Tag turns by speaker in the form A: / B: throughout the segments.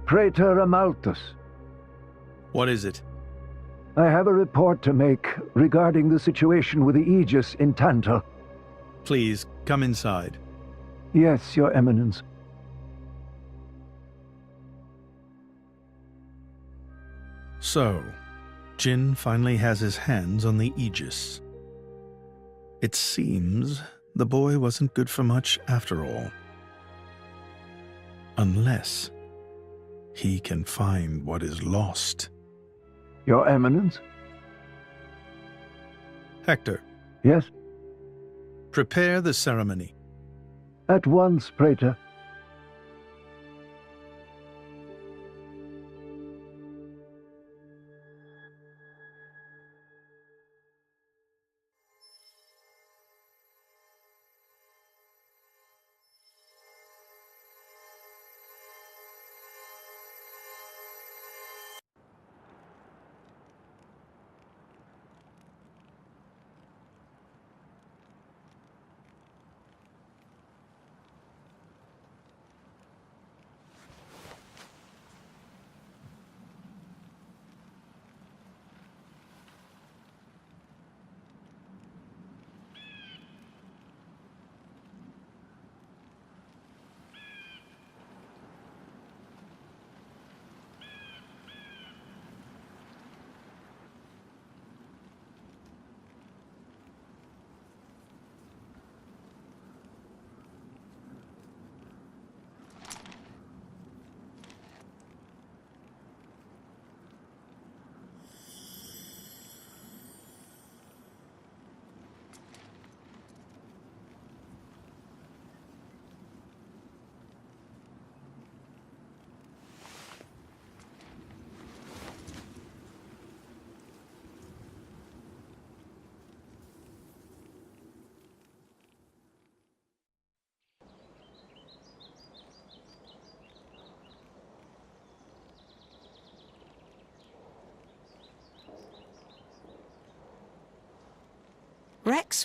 A: Praetor Amalthus.
B: What is it?
A: I have a report to make regarding the situation with the Aegis in Tantal.
B: Please, come inside.
A: Yes, Your Eminence.
B: So, Jin finally has his hands on the Aegis. It seems the boy wasn't good for much after all. Unless he can find what is lost.
A: Your Eminence?
B: Hector,
A: Yes?
B: prepare the ceremony.
A: At once, Praetor.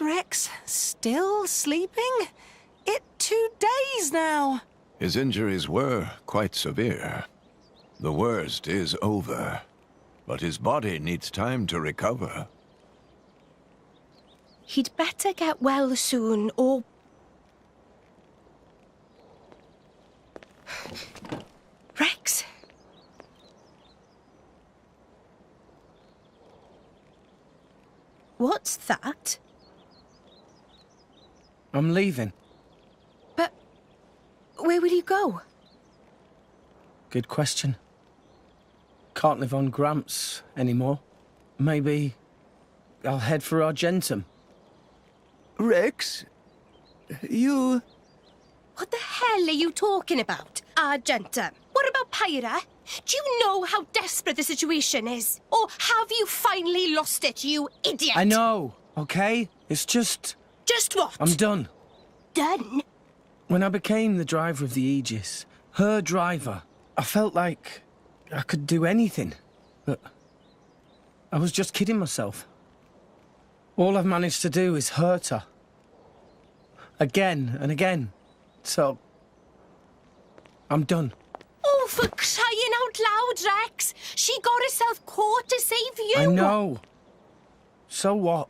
C: Rex, still sleeping? It 2 days now.
D: His injuries were quite severe. The worst is over, but his body needs time to recover.
E: He'd better get well soon, or... Rex? What's that?
F: I'm leaving.
E: But where will you go?
F: Good question. Can't live on Gramps anymore. Maybe I'll head for Argentum.
D: Rex, you...
E: What the hell are you talking about, Argentum? What about Pyra? Do you know how desperate the situation is? Or have you finally lost it, you idiot?
F: I know, okay? It's just...
E: Just what?
F: I'm done.
E: Done?
F: When I became the driver of the Aegis, her driver, I felt like I could do anything. But I was just kidding myself. All I've managed to do is hurt her. Again and again. So, I'm done.
E: Oh, for crying out loud, Rex! She got herself caught to save you!
F: I know. So what?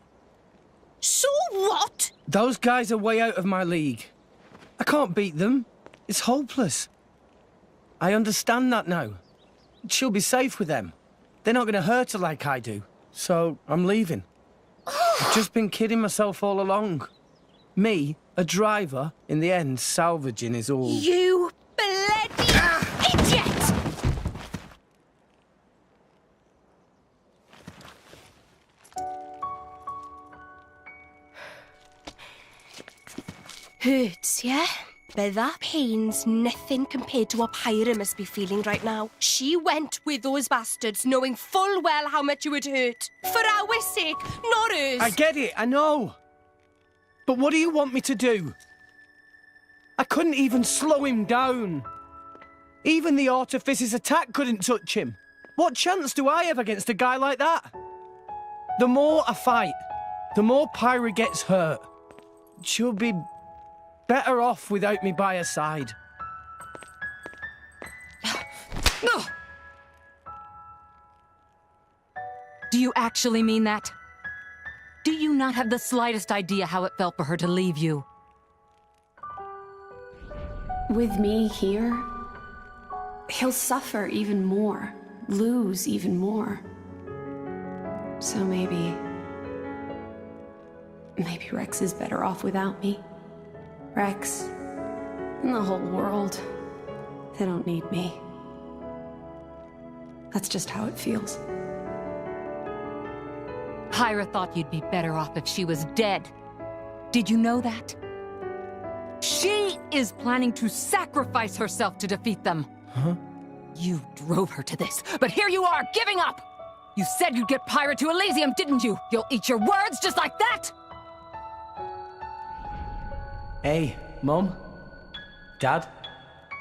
E: So what?
F: Those guys are way out of my league. I can't beat them. It's hopeless. I understand that now. She'll be safe with them. They're not going to hurt her like I do. So, I'm leaving. I've just been kidding myself all along. Me, a driver, in the end, salvaging is all...
E: You bloody idiot! Hurts, yeah? But that pain's nothing compared to what Pyra must be feeling right now. She went with those bastards knowing full well how much it would hurt. For our sake, not hers.
F: I get it, I know. But what do you want me to do? I couldn't even slow him down. Even the Artifice's attack couldn't touch him. What chance do I have against a guy like that? The more I fight, the more Pyra gets hurt. She'll be better off without me by her side.
G: Ugh! Do you actually mean that? Do you not have the slightest idea how it felt for her to leave you?
H: With me here, he'll suffer even more, lose even more. So maybe Rex is better off without me. Rex and the whole world, they don't need me. That's just how it feels.
G: Pyra thought you'd be better off if she was dead. Did you know that? She is planning to sacrifice herself to defeat them.
F: Huh?
G: You drove her to this, but here you are, giving up! You said you'd get Pyra to Elysium, didn't you? You'll eat your words just like that!
F: Hey, Mum, Dad,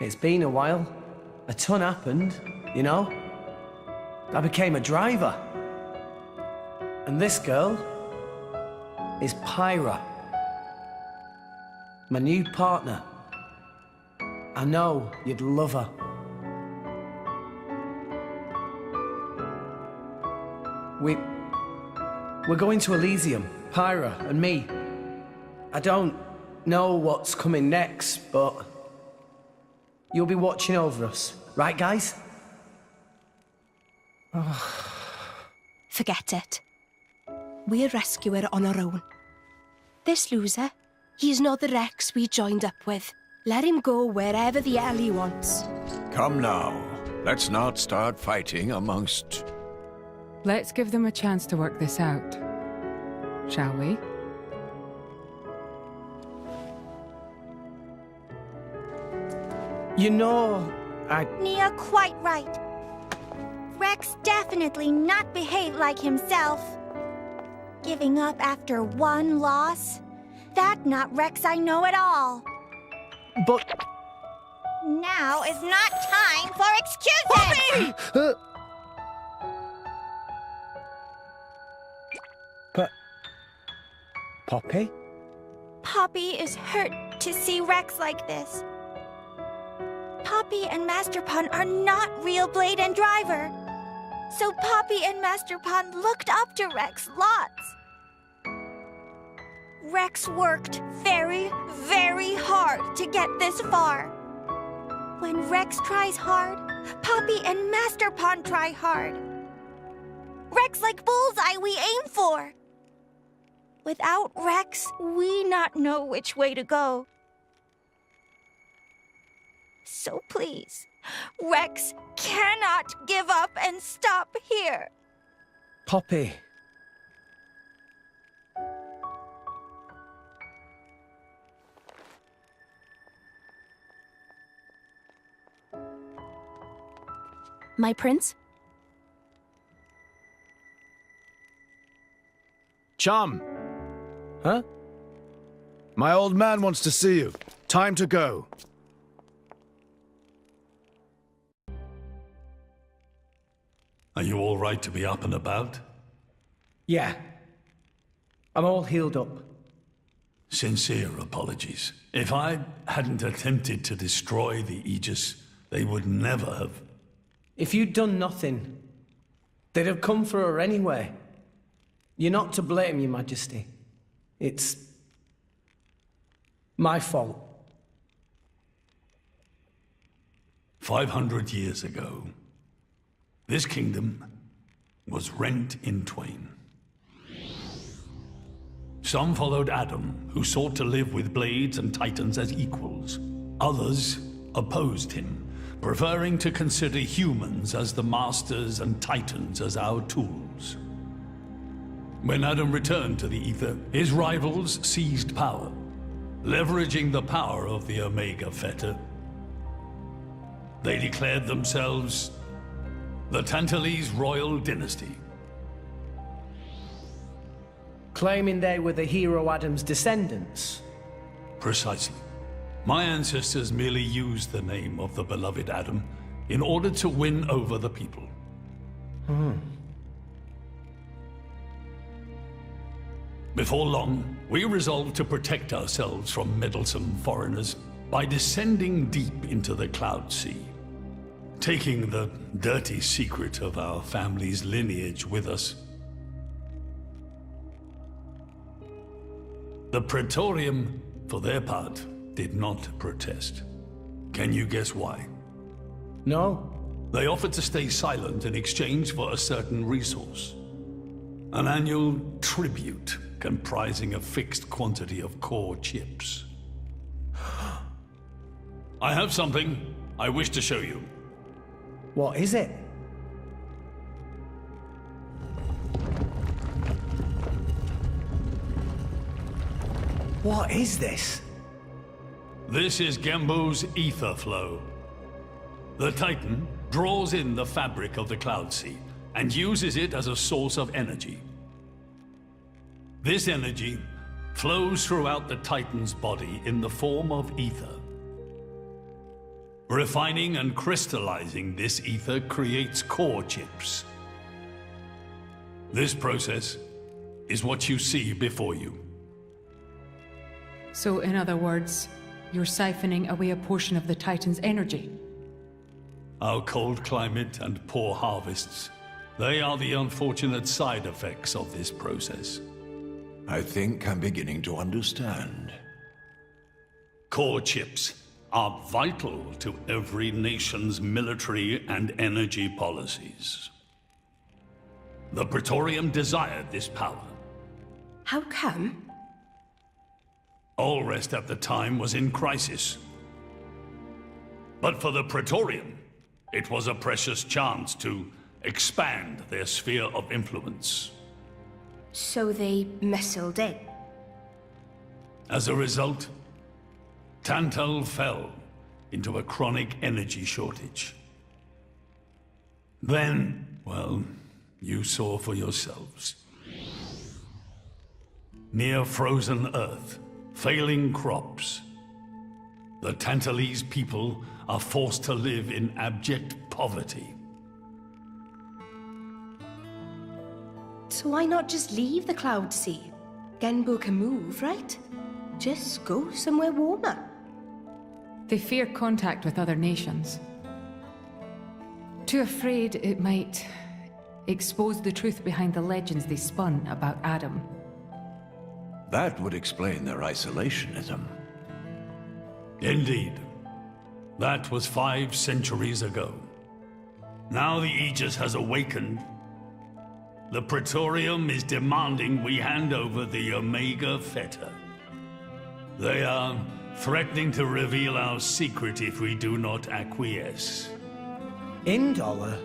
F: it's been a while. A ton happened, you know? I became a driver. And this girl is Pyra, my new partner. I know you'd love her. We're going to Elysium, Pyra and me. I don't know what's coming next, but you'll be watching over us, right, guys?
E: Forget it. We'll rescue her on our own. This loser, he's not the Rex we joined up with. Let him go wherever the hell he wants.
D: Come now. Let's not start fighting amongst...
I: Let's give them a chance to work this out, shall we?
F: You know,
J: Nia quite right. Rex definitely not behaved like himself. Giving up after one loss? That not Rex I know at all.
F: But...
J: Now is not time for excuses!
F: Poppy! Poppy?
J: Poppy is hurt to see Rex like this. Poppy and Master Pun are not real Blade and Driver. So Poppy and Master Pun looked up to Rex lots. Rex worked very, very hard to get this far. When Rex tries hard, Poppy and Master Pun try hard. Rex like bullseye we aim for. Without Rex, we not know which way to go. So please, Rex cannot give up and stop here.
F: Poppy.
E: My prince?
K: Chum!
F: Huh?
K: My old man wants to see you. Time to go.
L: Are you all right to be up and about?
F: Yeah. I'm all healed up.
L: Sincere apologies. If I hadn't attempted to destroy the Aegis, they would never have...
F: If you'd done nothing, they'd have come for her anyway. You're not to blame, Your Majesty. It's... my fault.
L: 500 years ago, this kingdom was rent in twain. Some followed Adam, who sought to live with blades and titans as equals. Others opposed him, preferring to consider humans as the masters and titans as our tools. When Adam returned to the Ether, his rivals seized power, leveraging the power of the Omega Fetter. They declared themselves the Tantalese Royal Dynasty.
F: Claiming they were the hero Adam's descendants.
L: Precisely. My ancestors merely used the name of the beloved Adam in order to win over the people. Before long, we resolved to protect ourselves from meddlesome foreigners by descending deep into the Cloud Sea. taking the dirty secret of our family's lineage with us. The Praetorium, for their part, did not protest. Can you guess why?
F: No.
L: They offered to stay silent in exchange for a certain resource. An annual tribute comprising a fixed quantity of core chips. I have something I wish to show you.
F: What is it? What is this?
L: This is Gembo's ether flow. The Titan draws in the fabric of the Cloud Sea and uses it as a source of energy. This energy flows throughout the Titan's body in the form of ether. Refining and crystallizing this ether creates core chips. This process is what you see before you.
I: So, in other words, you're siphoning away a portion of the Titan's energy.
L: Our cold climate and poor harvests, they are the unfortunate side effects of this process.
D: I think I'm beginning to understand.
L: Core chips are vital to every nation's military and energy policies. The Praetorium desired this power.
E: How come?
L: Allrest at the time was in crisis. But for the Praetorium, it was a precious chance to expand their sphere of influence.
E: So they muscled in.
L: As a result, Tantal fell into a chronic energy shortage. Then, well, you saw for yourselves. Near frozen Earth, failing crops, the Tantalese people are forced to live in abject poverty.
E: So why not just leave the Cloud Sea? Genbo can move, right? Just go somewhere warmer.
I: They fear contact with other nations. Too afraid it might expose the truth behind the legends they spun about Adam.
D: That would explain their isolationism.
L: Indeed. That was 5 centuries ago. Now the Aegis has awakened. The Praetorium is demanding we hand over the Omega Fetter. They are threatening to reveal our secret if we do not acquiesce.
F: Indollar?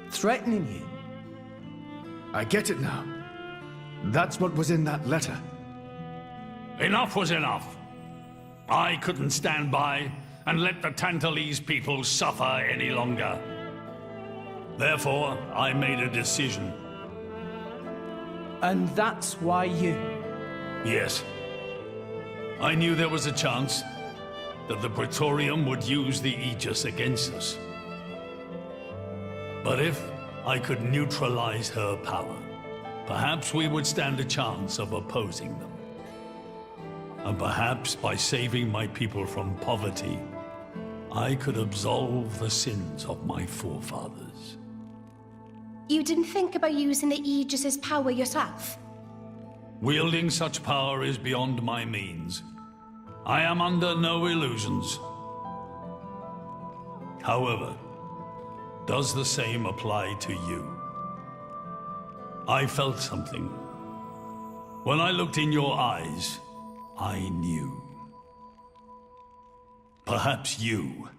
F: Threatening you?
K: I get it now. That's what was in that letter.
L: Enough was enough. I couldn't stand by and let the Tantalese people suffer any longer. Therefore, I made a decision.
F: And that's why you...
L: Yes. I knew there was a chance that the Praetorium would use the Aegis against us. But if I could neutralize her power, perhaps we would stand a chance of opposing them. And perhaps by saving my people from poverty, I could absolve the sins of my forefathers.
E: You didn't think about using the Aegis's power yourself?
L: Wielding such power is beyond my means. I am under no illusions. However, does the same apply to you? I felt something. When I looked in your eyes, I knew. Perhaps you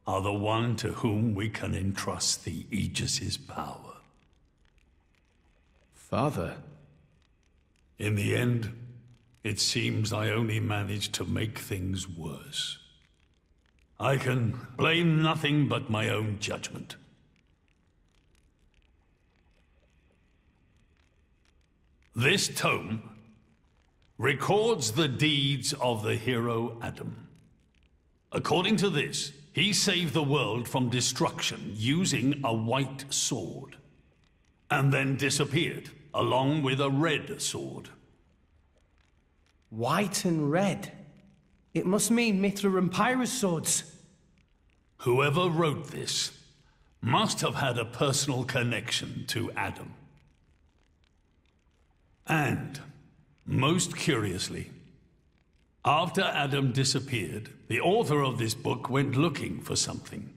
L: are the one to whom we can entrust the Aegis's power.
K: Father?
L: In the end, it seems I only managed to make things worse. I can blame nothing but my own judgment. This tome records the deeds of the hero Adam. According to this, he saved the world from destruction using a white sword, and then disappeared, along with a red sword.
F: White and red? It must mean Mithra and Pyrrhus swords.
L: Whoever wrote this must have had a personal connection to Adam. And, most curiously, after Adam disappeared, the author of this book went looking for something.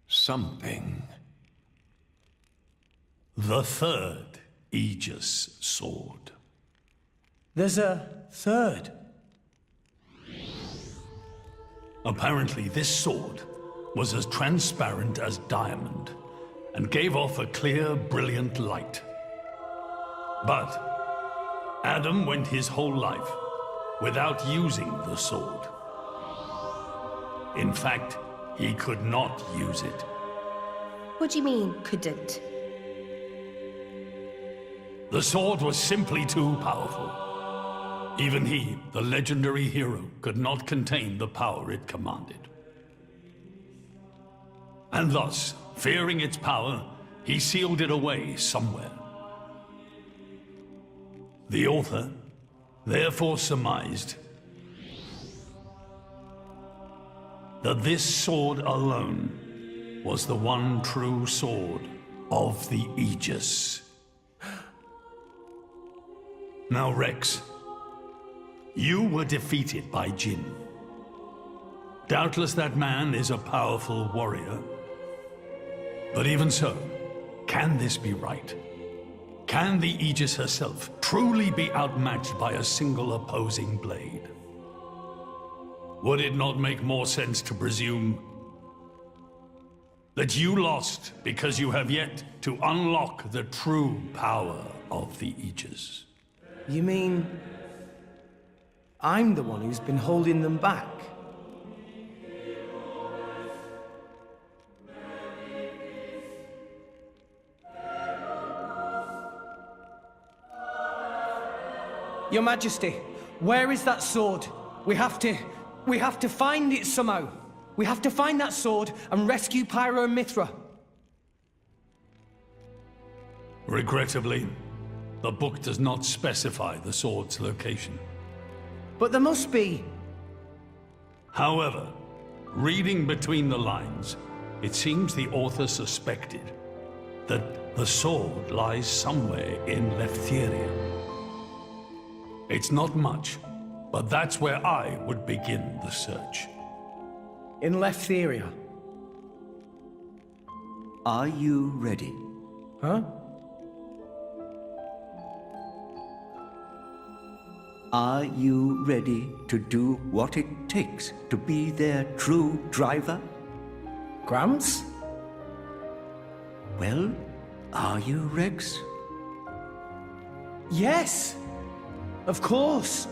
D: Something?
L: The third Aegis sword.
F: There's a third?
L: Apparently, this sword was as transparent as diamond and gave off a clear, brilliant light. But Adam went his whole life without using the sword. In fact, he could not use it.
E: What do you mean, couldn't?
L: The sword was simply too powerful. Even he, the legendary hero, could not contain the power it commanded. And thus, fearing its power, he sealed it away somewhere. The author therefore surmised that this sword alone was the one true sword of the Aegis. Now, Rex, you were defeated by Jin. Doubtless that man is a powerful warrior. But even so, can this be right? Can the Aegis herself truly be outmatched by a single opposing blade? Would it not make more sense to presume that you lost because you have yet to unlock the true power of the Aegis?
F: You mean I'm the one who's been holding them back? Your Majesty, where is that sword? We have to find it somehow. We have to find that sword and rescue Pyro and Mithra.
L: Regrettably, the book does not specify the sword's location.
F: But there must be.
L: However, reading between the lines, it seems the author suspected that the sword lies somewhere in Lefthyria. It's not much, but that's where I would begin the search.
F: In Lefthyria?
M: Are you ready?
F: Huh?
M: Are you ready to do what it takes to be their true driver?
F: Gramps?
M: Well, are you, Rex?
F: Yes! Of course!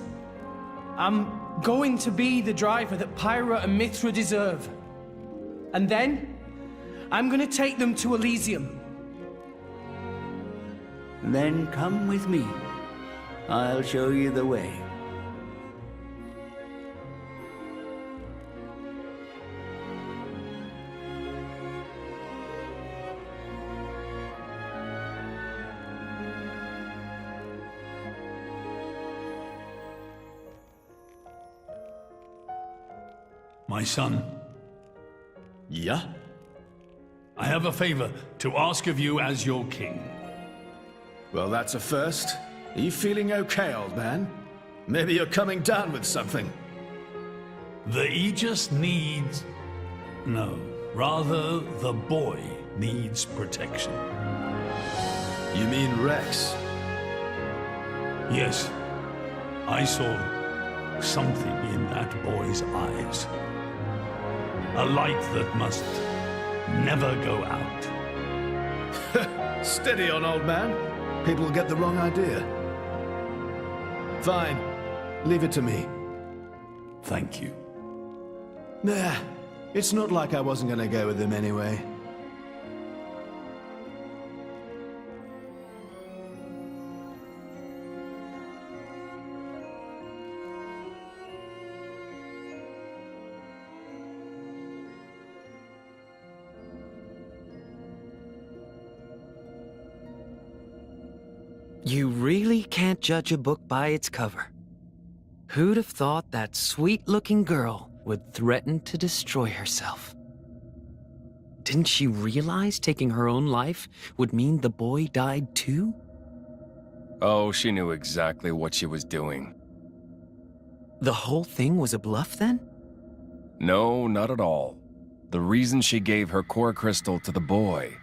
F: I'm going to be the driver that Pyra and Mithra deserve. And then, I'm gonna take them to Elysium.
M: Then come with me. I'll show you the way.
L: My son.
K: Yeah?
L: I have a favor to ask of you as your king.
K: Well, that's a first. Are you feeling okay, old man? Maybe you're coming down with something.
L: The Aegis needs... No, rather, the boy needs protection.
K: You mean Rex?
L: Yes. I saw something in that boy's eyes. A light that must never go out.
K: Steady on, old man. People will get the wrong idea. Fine. Leave it to me.
L: Thank you.
K: Nah, it's not like I wasn't gonna go with him anyway.
N: You really can't judge a book by its cover. Who'd have thought that sweet-looking girl would threaten to destroy herself? Didn't she realize taking her own life would mean the boy died too?
O: Oh, she knew exactly what she was doing.
N: The whole thing was a bluff then?
O: No, not at all. The reason she gave her core crystal to the boy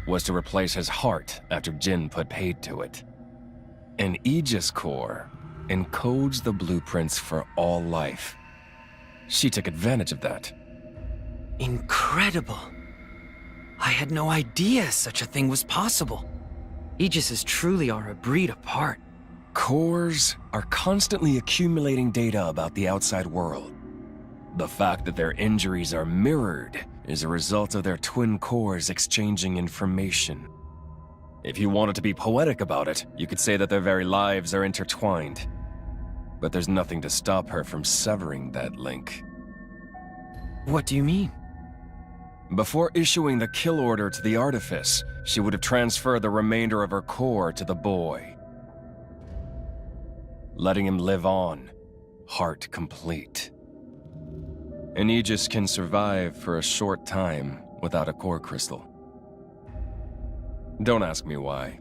O: was to replace his heart after Jin put paid to it. An Aegis core encodes the blueprints for all life. She took advantage of that.
N: Incredible. I had no idea such a thing was possible. Aegises truly are a breed apart.
O: Cores are constantly accumulating data about the outside world. The fact that their injuries are mirrored is a result of their twin cores exchanging information. If you wanted to be poetic about it, you could say that their very lives are intertwined. But there's nothing to stop her from severing that link.
N: What do you mean?
O: Before issuing the kill order to the Artifice, she would have transferred the remainder of her core to the boy, letting him live on, heart complete. An Aegis can survive for a short time without a core crystal. Don't ask me why.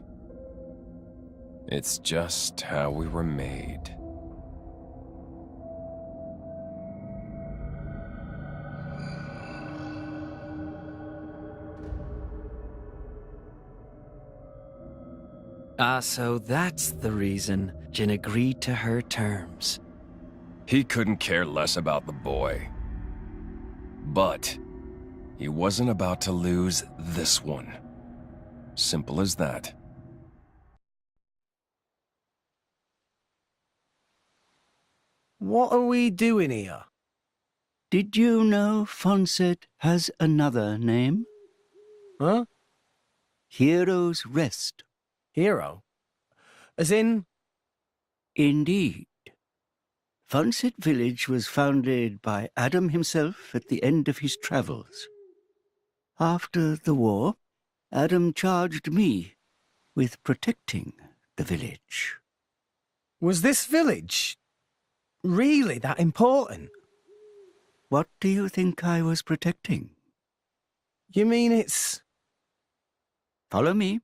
O: It's just how we were made.
N: So that's the reason Jin agreed to her terms.
O: He couldn't care less about the boy. But he wasn't about to lose this one. Simple as that.
F: What are we doing here?
M: Did you know Fonset has another name?
F: Huh?
M: Hero's Rest.
F: Hero? As in?
M: Indeed. Fonset village was founded by Adam himself at the end of his travels. After the war, Adam charged me with protecting the village.
F: Was this village really that important?
M: What do you think I was protecting?
F: You mean it's...
M: Follow me.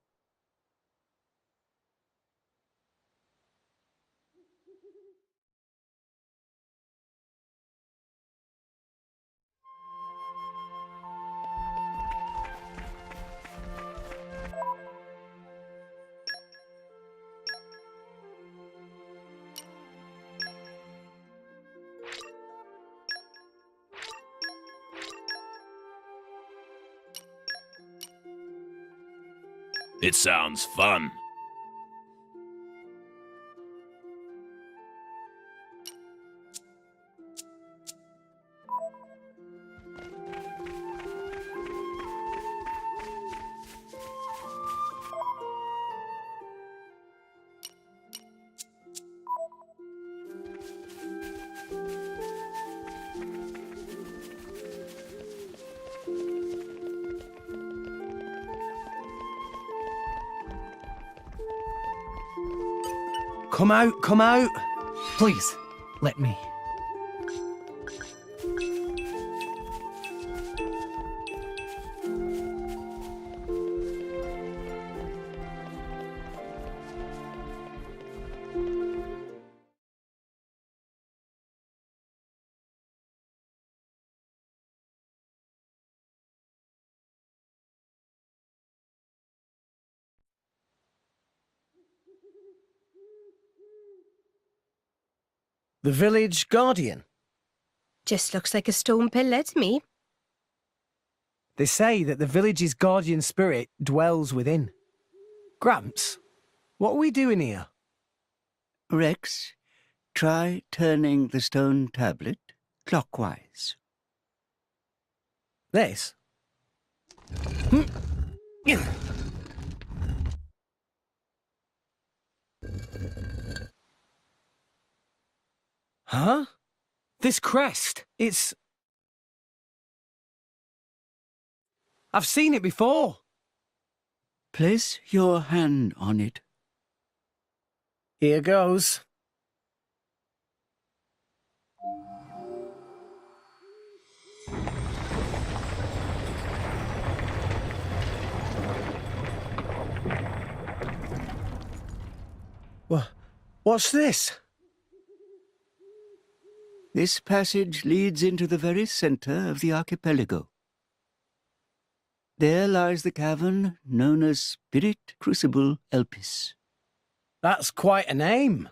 P: It sounds fun.
F: Come out, come out!
N: Please, let me.
F: The village guardian?
E: Just looks like a stone pillar to me.
F: They say that the village's guardian spirit dwells within. Gramps, what are we doing here?
M: Rex, try turning the stone tablet clockwise.
F: This? Huh? This crest, it's... I've seen it before.
M: Place your hand on it.
F: Here goes. What's this?
M: This passage leads into the very center of the archipelago. There lies the cavern known as Spirit Crucible Elphys.
F: That's quite a name.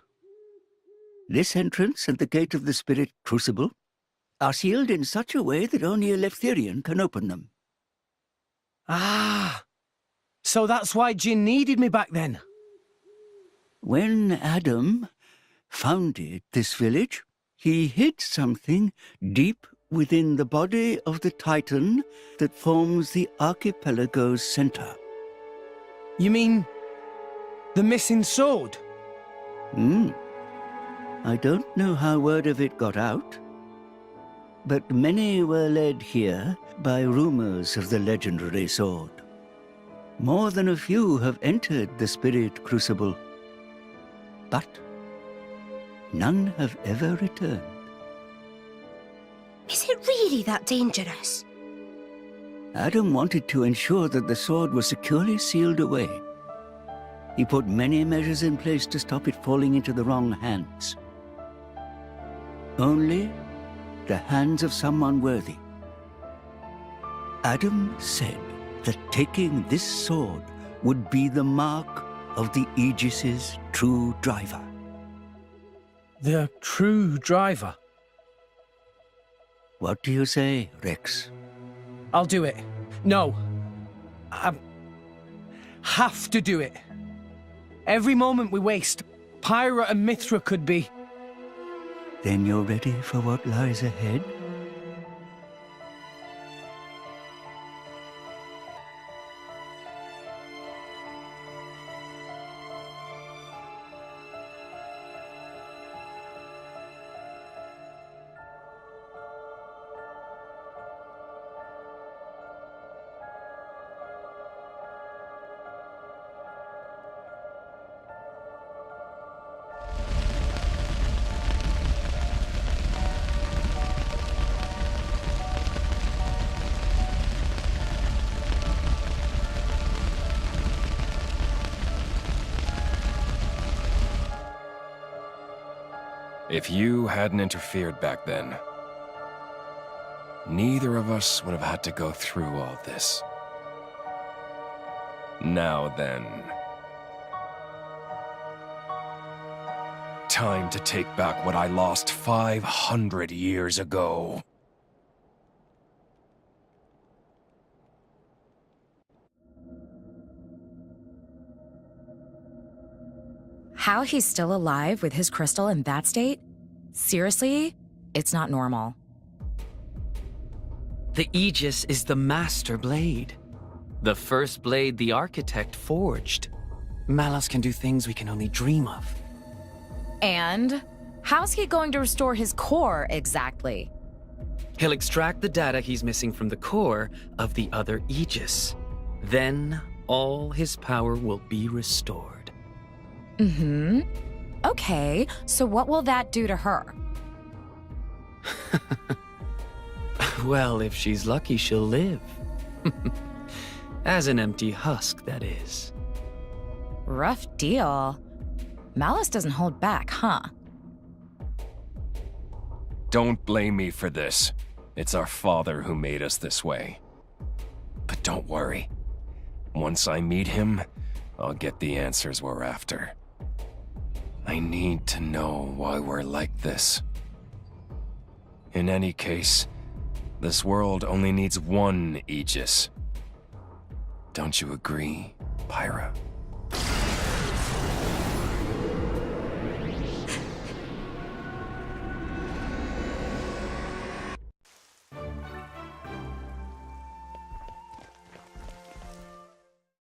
M: This entrance and the gate of the Spirit Crucible are sealed in such a way that only a Elphtherian can open them.
F: Ah, so that's why Jinn needed me back then.
M: When Adam founded this village, he hid something deep within the body of the Titan that forms the archipelago's center.
F: You mean the missing sword?
M: I don't know how word of it got out, but many were led here by rumors of the legendary sword. More than a few have entered the Spirit Crucible, but none have ever returned.
E: Is it really that dangerous?
M: Adam wanted to ensure that the sword was securely sealed away. He put many measures in place to stop it falling into the wrong hands. Only the hands of someone worthy. Adam said that taking this sword would be the mark of the Aegis's true driver.
F: The true driver?
M: What do you say, Rex?
F: I'll do it. No. I have to do it. Every moment we waste, Pyra and Mithra could be...
M: Then you're ready for what lies ahead?
O: If you hadn't interfered back then, neither of us would have had to go through all this. Now then, time to take back what I lost 500 years ago.
P: How he's still alive with his crystal in that state? Seriously? It's not normal.
N: The Aegis is the master blade. The first blade the architect forged. Malos can do things we can only dream of.
P: And how's he going to restore his core exactly?
N: He'll extract the data he's missing from the core of the other Aegis. Then all his power will be restored.
P: Okay, so what will that do to her?
N: Well, if she's lucky, she'll live. As an empty husk, that is.
P: Rough deal. Malice doesn't hold back, huh?
O: Don't blame me for this. It's our father who made us this way. But don't worry. Once I meet him, I'll get the answers we're after. I need to know why we're like this. In any case, this world only needs one Aegis. Don't you agree, Pyra?